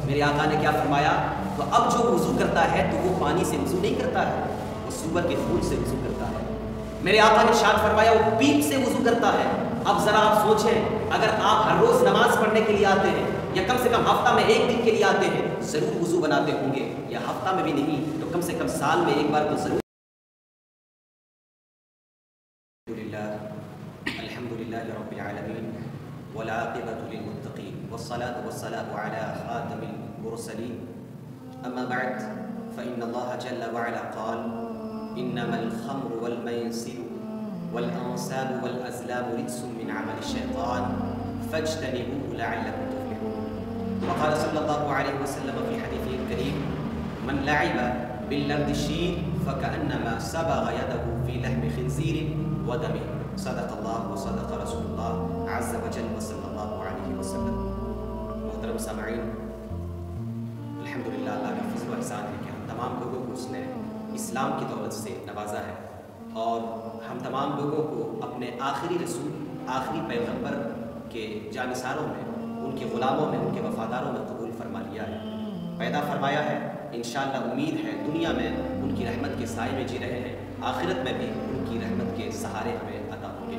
میرے آقا نے کیا فرمایا؟ تو اب جو وضو کرتا ہے تو وہ پانی سے وضو نہیں کرتا ہے، وہ سور کے خون سے وضو کرتا ہے۔ میرے آقا نے ارشاد فرمایا وہ پیپ سے وضو کرتا ہے۔ اب ذرا آپ سوچیں، اگر آپ ہر روز نماز پڑھنے کے لیے آتے ہیں یا کم سے کم ہفتہ میں ایک دن کے لیے آتے ہیں، ضرور وضو بناتے ہوں گے، یا ہفتہ میں بھی نہیں تو کم سے کم سال میں ایک بار تو ضرور۔ الحمدللہ رب العالمین والعاقبۃ للمتقین والصلاة والسلام علی خاتم المرسلین، اما بعد فإن اللہ جل وعلا قال انما الخمر والمیسر والانصاب والازلام رجس من عمل الشیطان فاجتنبوه لعلکم تفلحون۔ وقال صلی اللہ علیہ وسلم فی حدیثہ الکریم من لعب باللرد الشیر فکأنما صبغ یده فی لحم خنزیر ودمه، صدق اللہ و صدق رسول اللہ عز و جل و صلی اللہ علیہ وسلم۔ محترم سامعین، الحمدللہ اللہ کا فضل و احسان ہے کہ ہم تمام لوگوں کو اس نے اسلام کی دولت سے نوازا ہے، اور ہم تمام لوگوں کو اپنے آخری رسول، آخری پیغمبر کے جانثاروں میں، ان کے غلاموں میں، ان کے وفاداروں میں قبول فرما لیا ہے، پیدا فرمایا ہے۔ انشاءاللہ امید ہے دنیا میں ان کی رحمت کے سائے میں جی رہے ہیں، آخرت میں بھی ان کی رحمت کے سہارے ہمیں عطا ہوں گے۔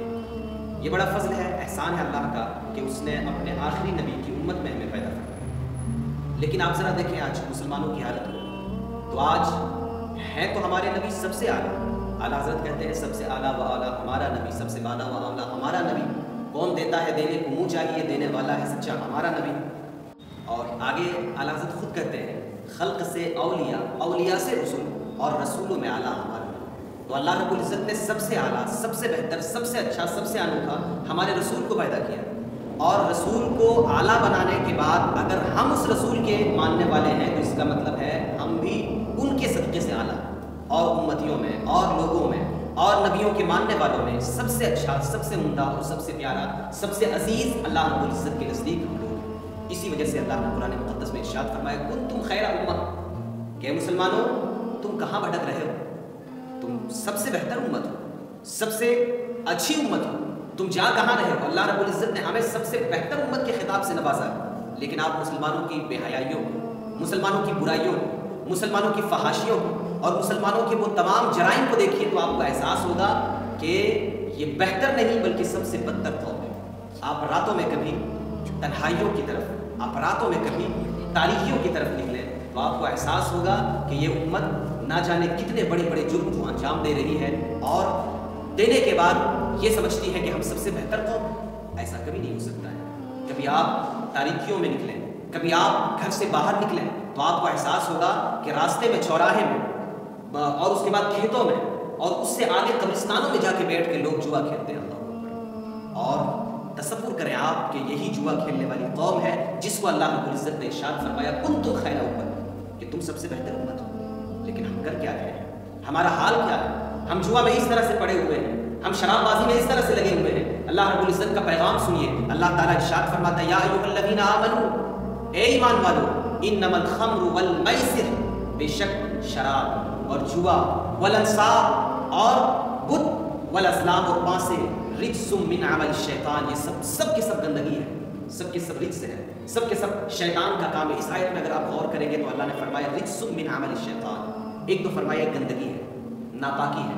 یہ بڑا فضل ہے، احسان ہے اللہ کا کہ اس نے اپنے آخری نبی کی امت میں ہمیں پیدا فرمایا۔ لیکن آپ ذرا دیکھیں آج مسلمانوں کی حالت کو، تو آج ہے تو ہمارے نبی سب سے اعلیٰ، اعلیٰ حضرت کہتے ہیں سب سے اعلیٰ و اعلیٰ ہمارا نبی، سب سے بالا و اعلیٰ ہمارا نبی، کون دیتا ہے دینے کو منہ چاہیے، دینے والا ہے سچا ہمارا نبی۔ اور آگے اعلیٰ حضرت خود کہتے ہیں خلق سے اولیاء، اولیاء سے رسول، اور رسولوں میں اعلیٰ ہمارا نبی۔ تو اللہ رب العزت نے سب سے اعلیٰ، سب سے بہتر، سب سے اچھا، سب سے انوکھا ہمارے رسول کو پیدا کیا، اور رسول کو اعلیٰ بنانے کے بعد اگر ہم اس رسول کے ماننے والے ہیں تو اس کا مطلب ہے ہم بھی ان کے صدقے سے اعلیٰ، اور امتیوں میں اور لوگوں میں اور نبیوں کے ماننے والوں میں سب سے اچھا، سب سے عمدہ اور سب سے پیارا، سب سے عزیز اللہ رب العزت کے نزدیک ہم لوگ ہیں۔ اسی وجہ سے اللہ نے قرآن مقدس میں ارشاد فرمایا کنتم خیر امت، کہ مسلمانوں تم کہاں بھٹک رہے ہو، تم سب سے بہتر امت ہو، سب سے اچھی امت ہو، تم جا کہاں رہے ہو؟ اللہ رب العزت نے ہمیں سب سے بہتر امت کے خطاب سے نوازا ہے، لیکن آپ مسلمانوں کی بے حیائیوں، مسلمانوں کی برائیوں، مسلمانوں کی فحاشیوں اور مسلمانوں کے وہ تمام جرائم کو دیکھیے تو آپ کو احساس ہوگا کہ یہ بہتر نہیں بلکہ سب سے بدتر قوم ہے۔ آپ راتوں میں کبھی تنہائیوں کی طرف، آپ راتوں میں کبھی تاریکیوں کی طرف نکلیں تو آپ کو احساس ہوگا کہ یہ امت نہ جانے کتنے بڑے بڑے جرم کو انجام دے رہی ہے، اور دینے کے بعد یہ سمجھتی ہے کہ ہم سب سے بہتر قوم ہیں۔ ایسا کبھی نہیں ہو سکتا ہے۔ کبھی آپ تاریکیوں میں نکلیں، کبھی آپ گھر سے باہر نکلیں تو آپ کو احساس ہوگا کہ راستے میں، چوراہے میں، اور اس کے بعد کھیتوں میں، اور اس سے آگے قبرستانوں میں جا کے بیٹھ کے لوگ جوا کھیلتے ہیں۔ اللہ، اور تصور کریں آپ کہ یہی جوا کھیلنے والی قوم ہے جس کو اللہ رب العزت نے ارشاد فرمایا کنتم خیر امت، کہ تم سب سے بہتر امت ہو۔ لیکن ہم کر کیا رہے ہیں؟ ہمارا حال کیا ہے؟ ہم جوا میں اس طرح سے پڑے ہوئے ہیں، ہم شراب بازی میں اس طرح سے لگے ہوئے ہیں۔ اللہ رب العزت کا پیغام سنیے، اللہ تعالیٰ ارشاد فرماتا ہے یا ایھا الذین آمنوا، اے ایمان والو، انما الخمر والمیسر، بے شک شراب اور جوا، والانصاب اور بت، والازلام اور بانسیں، رجس من عمل الشیطان، یہ سب کے سب گندگی ہے، سب کے سب رجس ہے، سب کے سب شیطان کا کام ہے۔ اس آیت میں اگر آپ غور کریں گے تو اللہ نے فرمایا رجس من عمل الشیطان، ایک تو فرمایا گندگی ہے، ناپاکی ہے۔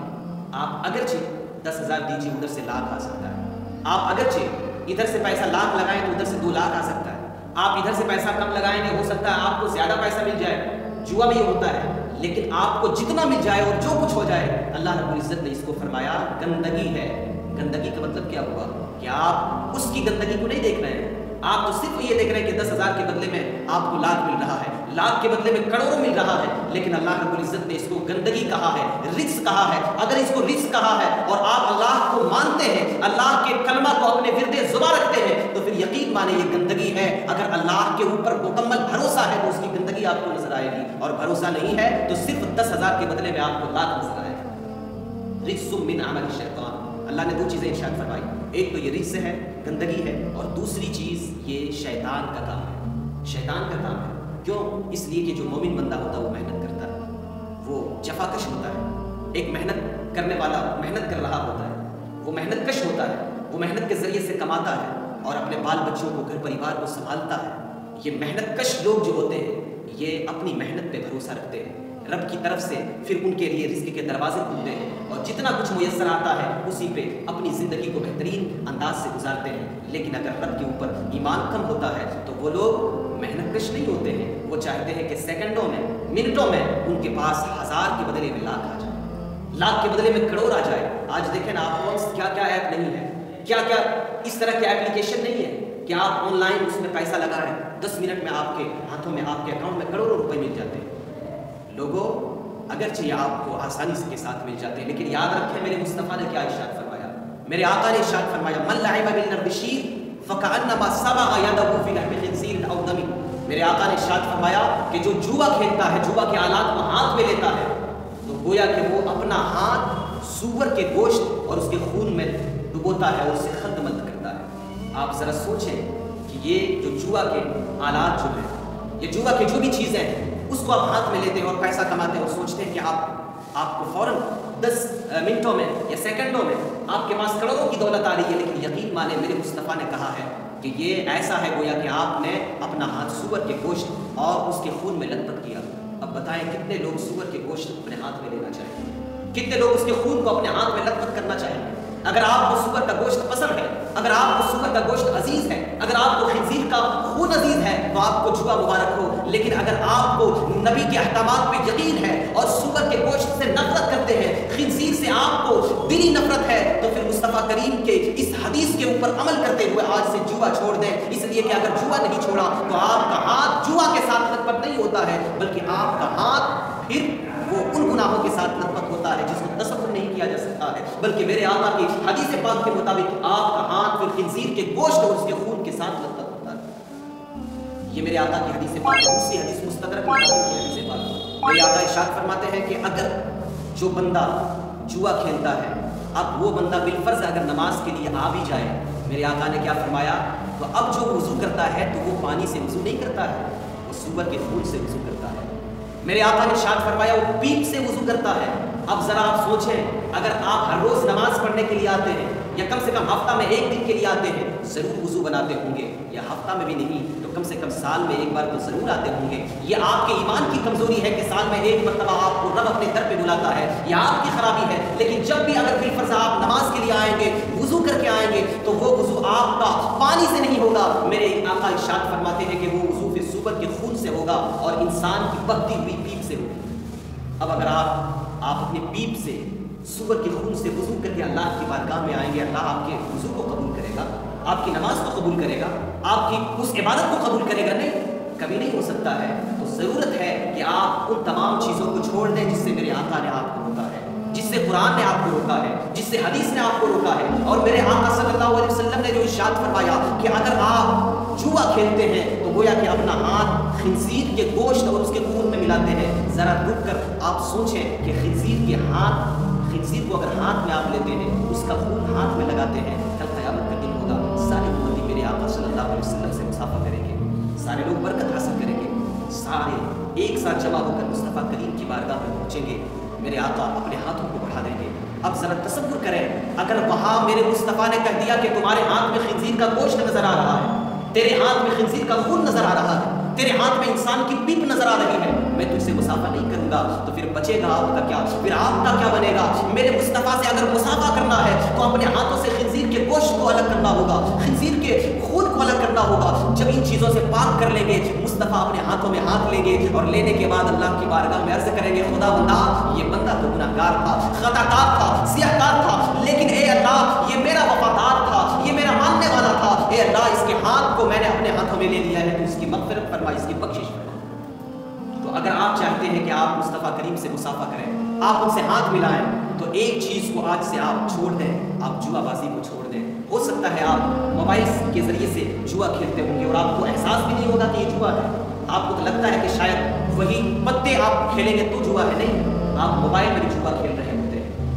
آپ اگرچہ 10,000 دیجیے ادھر سے لاکھ آ سکتا ہے، آپ اگرچہ ادھر سے پیسہ لاکھ لگائیں تو ادھر سے 2 لاکھ آ سکتا ہے، آپ ادھر سے پیسہ کم لگائیں گے ہو سکتا ہے آپ کو زیادہ پیسہ مل جائے، جوا میں یہ ہوتا ہے۔ لیکن آپ کو جتنا مل جائے اور جو کچھ ہو جائے، اللہ رب العزت نے اس کو فرمایا گندگی ہے۔ گندگی کا مطلب کیا ہوا کہ آپ اس کی گندگی کو نہیں دیکھ رہے ہیں، آپ تو صرف یہ دیکھ رہے ہیں کہ 10,000 کے بدلے میں آپ کو لاکھ مل رہا ہے، لاکھ کے بدلے میں کروڑوں مل رہا ہے، لیکن اللہ رب العزت نے اس کو گندگی کہا ہے، رجس کہا ہے۔ اگر اس کو رجس کہا ہے اور آپ اللہ کو مانتے ہیں، اللہ کے کلمہ کو اپنے ورد زبان رکھتے ہیں، تو پھر یقین مانے یہ گندگی ہے۔ اگر اللہ کے اوپر مکمل بھروسہ ہے تو اس کی گندگی آپ کو نظر آئے گی، اور بھروسہ نہیں ہے تو صرف 10,000 کے بدلے میں آپ کو لاکھ نظر آئے گا۔ رجس من عمل الشیطان، اللہ نے 2 چیزیں ارشاد فرمائی، ایک تو یہ رجس ہے، گندگی ہے، اور دوسری چیز یہ شیطان کا کام ہے، شیطان کا کام ہے۔ کیوں؟ اس لیے کہ جو مومن بندہ ہوتا ہے وہ محنت کرتا ہے، وہ جفاکش ہوتا ہے، ایک محنت کرنے والا محنت کر رہا ہوتا ہے، وہ محنت کش ہوتا ہے، وہ محنت کے ذریعے سے کماتا ہے اور اپنے بال بچوں کو، گھر پریوار کو سنبھالتا ہے۔ یہ محنت کش لوگ جو ہوتے ہیں یہ اپنی محنت پہ بھروسہ رکھتے ہیں، رب کی طرف سے پھر ان کے لیے رزق کے دروازے کھلتے ہیں اور جتنا کچھ میسر آتا ہے اسی پہ اپنی زندگی کو بہترین انداز سے گزارتے ہیں۔ لیکن اگر رب کے اوپر ایمان کم ہوتا ہے تو وہ لوگ محنت کش نہیں ہوتے ہیں، وہ چاہتے ہیں کہ سیکنڈوں میں منٹوں میں ان کے پاس 1000 کے بدلے میں لاکھ آ جائے، لاکھ کے بدلے میں کروڑ آ جائے۔ آج دیکھیں نا آپ کون کیا کیا ایپ نہیں ہے، کیا کیا اس طرح کے ایپلیکیشن نہیں ہے کہ آپ آن لائن اس میں پیسہ لگا رہے ہیں، 10 منٹ میں آپ کے ہاتھوں میں آپ کے اکاؤنٹ میں کروڑوں روپے مل جاتے ہیں۔ لوگوں اگرچہ یہ آپ کو آسانی کے ساتھ مل جاتے ہیں، لیکن یاد رکھیں میرے مصطفیٰ نے کیا ارشاد فرمایا، میرے آقا نے ارشاد فرمایا من لعب بالنردشیر فکأنما صبغ یدہ فی لحم خنزیر او دم۔ میرے آقا نے ارشاد فرمایا کہ جو جوا کھیلتا ہے، جوا کے آلات کو ہاتھ میں لیتا ہے تو گویا کہ وہ اپنا ہاتھ سور کے گوشت اور اس کے خون میں ڈبوتا ہے اور اسے خلط ملط کرتا ہے۔ آپ ذرا سوچیں کہ یہ جو جوا کے آلات جو ہیں، یہ جوا کے جو بھی چیزیں ہیں اس کو آپ ہاتھ میں لیتے ہیں اور پیسہ کماتے ہیں اور سوچتے ہیں کہ آپ کو فوراً 10 منٹوں میں یا سیکنڈوں میں آپ کے پاس کروڑوں کی دولت آ رہی ہے، لیکن یقین مانے میرے مصطفیٰ نے کہا ہے کہ یہ ایسا ہے گویا کہ آپ نے اپنا ہاتھ سور کے گوشت اور اس کے خون میں لت پت کیا۔ اب بتائیں کتنے لوگ سور کے گوشت اپنے ہاتھ میں لینا چاہیں گے، کتنے لوگ اس کے خون کو اپنے ہاتھ میں لت پت کرنا چاہیں گے؟ اگر آپ کو سور کا گوشت پسند ہے، اگر آپ کو سور کا گوشت عزیز ہے، اگر آپ کو خنزیر کا خون عزیز ہے تو آپ کو جوا مبارک ہو، لیکن اگر آپ کو نبی کے احکامات پہ یقین ہے اور سور کے گوشت سے نفرت کرتے ہیں، خنزیر سے آپ کو دلی نفرت ہے، تو پھر مصطفیٰ کریم کے اس حدیث کے اوپر عمل کرتے ہوئے آج سے جوا چھوڑ دیں، اس لیے کہ اگر جوا نہیں چھوڑا تو آپ کا ہاتھ جوا کے ساتھ لت پت نہیں ہوتا ہے، بلکہ آپ کا ہاتھ پھر وہ ان گناہوں کے ساتھ لت پت ہوتا ہے جس کو تصور نہیں کیا جا سکتا ہے، بلکہ میرے آقا کی حدیث پاک کے مطابق آپ کا ہاتھ پھر خنزیر کے گوشت اور اس کے خون کے ساتھ لت پت ہوتا ہے۔ یہ میرے آقا کی حدیث پاک ہے، دوسری حدیث مستدرک کی حدیث پاک، میرے آقا ارشاد فرماتے ہیں کہ اگر جو بندہ جوا کھیلتا ہے، اب وہ بندہ بالفرض اگر نماز کے لیے آ بھی جائے، میرے آقا نے کیا فرمایا، تو اب جو وضو کرتا ہے تو وہ پانی سے وضو نہیں کرتا ہے، وہ سور کے خون سے وضو کرتا ہے۔ میرے آقا نے ارشاد فرمایا وہ پیپ سے وضو کرتا ہے۔ اب ذرا آپ سوچیں اگر آپ ہر روز نماز پڑھنے کے لیے آتے ہیں یا کم سے کم ہفتہ میں 1 دن کے لیے آتے ہیں، ضرور وضو بناتے ہوں گے، یا ہفتہ میں بھی نہیں تو کم سے کم سال میں 1 بار تو ضرور آتے ہوں گے۔ یہ آپ کے ایمان کی کمزوری ہے کہ سال میں 1 مرتبہ آپ کو رب اپنے در پہ بلاتا ہے، یہ آپ کی خرابی ہے، لیکن جب بھی اگر بالفرض آپ نماز کے لیے آئیں گے، وضو کر کے آئیں گے تو وہ وضو آپ کا پانی سے نہیں ہوگا، میرے آقا ارشاد فرماتے ہیں کہ وہ وضو پھر سور کے خون سے ہوگا اور انسان کی بہتی ہوئی پیپ سے ہوگی۔ اب اگر آپ اپنے پیپ سے سور کے خون سے وضو کر کے اللہ کی بارگاہ میں آئیں گے، اللہ آپ کے وضو کو قبول کرے گا، آپ کی نماز کو قبول کرے گا، آپ کی اس عبادت کو قبول کرے گا؟ نہیں، کبھی نہیں ہو سکتا ہے۔ تو ضرورت ہے کہ آپ ان تمام چیزوں کو چھوڑ دیں جس سے میرے آقا نے آپ کو روکا ہے، جس سے قرآن نے آپ کو روکا ہے، جس سے حدیث نے آپ کو روکا ہے۔ اور میرے آقا صلی اللہ علیہ وسلم نے جو ارشاد فرمایا کہ اگر آپ جوا کھیلتے ہیں تو گویا کہ اپنا ہاتھ خنزیر کے گوشت اور اس کے خون میں ملاتے ہیں۔ ذرا رک کر آپ سوچیں کہ خنزیر کو اگر ہاتھ میں آپ لیتے ہیں، اس کا خون ہاتھ میں لگاتے ہیں، کل قیامت کا دن ہوگا، سارے امتی میرے آقا صلی اللہ علیہ وسلم سے مصافحہ کریں گے، سارے لوگ برکت حاصل کریں گے، سارے ایک ساتھ جمع ہو کر مصطفیٰ کریم کی بارگاہ میں پہنچیں گے، میرے آقا اپنے ہاتھوں کو بڑھا دیں گے۔ اب ذرا تصور کریں اگر وہاں میرے مصطفیٰ نے کہہ دیا کہ تمہارے ہاتھ میں خنزیر کا گوشت نظر آ رہا ہے، تیرے ہاتھ میں خنزیر کا خون نظر آ رہا ہے، تیرے ہاتھ میں انسان کی پیپ نظر آ رہی ہے، میں تجھ سے مصافحہ نہیں کروں گا، تو پھر بچے گا آپ کا کیا؟ پھر آپ کا کیا بنے گا؟ میرے مصطفیٰ سے اگر مصافحہ کرنا ہے تو اپنے ہاتھوں سے خنزیر کے گوشت کو الگ کرنا ہوگا، خنزیر کے خون کو الگ کرنا ہوگا۔ جب ان چیزوں سے پاک کر لیں گے، مصطفیٰ اپنے ہاتھوں میں ہاتھ لیں گے اور لینے کے بعد اللہ کی بارگاہ میں عرض کریں گے، خدا بندہ یہ بندہ تو گناہگار تھا، خطا کار تھا، سیاہ کار تھا، لیکن اے اللہ یہ میرا وفادار تھا، یہ میرا ماننے والا تھا، اے اللہ اس کے ہاتھ کو میں نے اپنے ہاتھوں میں لے لیا ہے، تو اس کی مغفرت فرما، اس کی بخشش فرما۔ تو اگر آپ چاہتے ہیں کہ آپ مصطفیٰ کریم سے مصافحہ کریں، آپ ان سے ہاتھ ملائیں، تو ایک چیز کو آج سے آپ چھوڑ دیں، آپ جوا بازی کو چھوڑ دیں۔ ہو سکتا ہے آپ موبائل کے ذریعے سے جوا کھیلتے ہوں گے اور آپ کو احساس بھی نہیں ہوگا کہ یہ جوا ہے، آپ کو تو لگتا ہے کہ شاید وہی پتے آپ کھیلیں گے تو جوا ہے، نہیں، آپ موبائل میں بھی جوا کھیل رہے ہوتے ہیں،